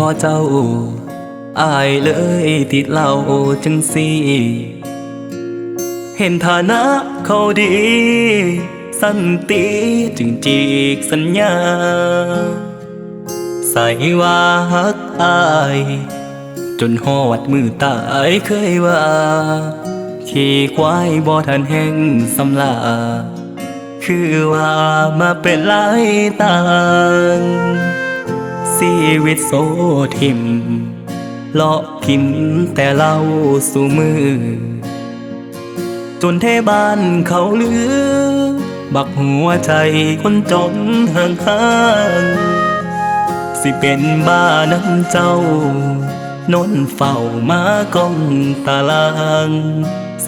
พ่อเจ้าอายเลยติดเหล้าจังสิเห็นฐานะเขาดีสันติจึงจีกสัญญาใส่ว่าฮักอายจนหอดมือตายเคยว่าขี่ควายบ่ทันแห่งสำลาคือว่ามาเป็นหลายต่างชีวิตโซทิมเลาะกินแต่เหล้าสู่มือจนเทบ้านเขาลือบักหัวใจคนจนห่างห่างสิเป็นบ้าน้ำเจ้านนเฝ้ามากองตาราง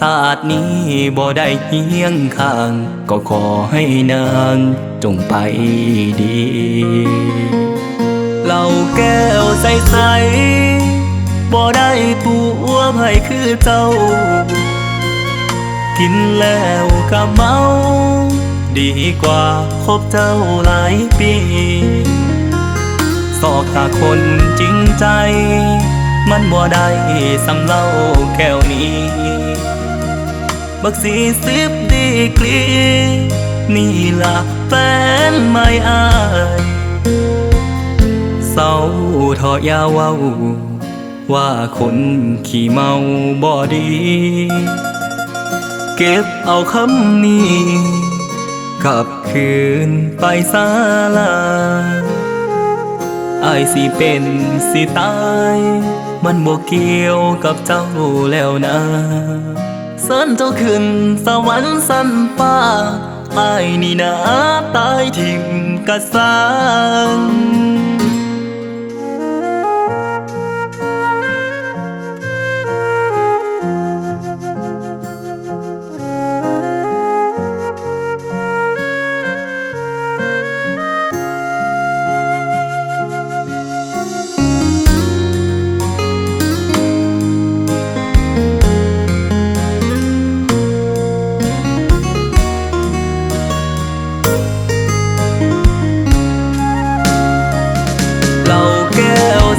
ศาสตร์นี้บ่ได้เฮียงข้างก็ขอให้นางจงไปดีเหล้าแก้วใสๆบ่ได้ตัวไผคือเจ้ากินแล้วก็เมาดีกว่าคบเจ้าหลายปีสอกตาคนจริงใจมันบ่ได้สำเล่าแก้วนี้บัก40 ดีกรีนี่ล่ะแฟนไม่อายเศร้าทออยาเว้าว่าคนขี้เมาบ่ดีเก็บเอาคำนี้กลับคืนไปศาลาอายสิเป็นสิตายมันบ่เกี่ยวกับเจ้าแล้วนะเสิญเจ้าขึ้นสวรรค์สันฟ้าอายนี่นะตายทิ่มกะสร้าง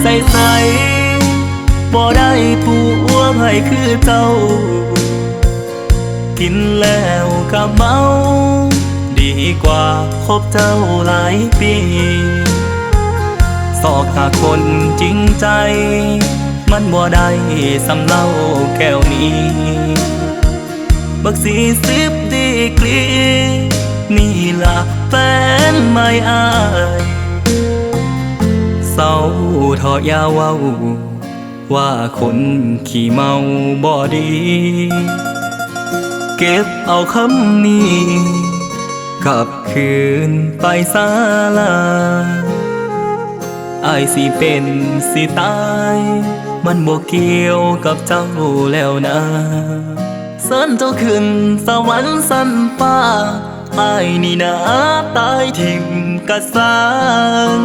ใสๆบ่ได้ตัวไผคือเจ้ากินแล้วก็เมาดีกว่าคบเจ้าหลายปีสอกตาคนจริงใจมันบ่ได้สำเล่าแก้วนี้บัก40 ดีกรีนี่ล่ะแฟนไม่อายเศร้าทออยาเว้าว่าคนขี้เมาบ่ดีเก็บเอาคำนี้กลับคืนไปศาลาอายสิเป็นสิตายมันบ่เกี่ยวกับเจ้าแล้วนะเสิญเจ้าขึ้นสวรรค์สันฟ้าอายนี่นะตายทิ่มกะสร้าง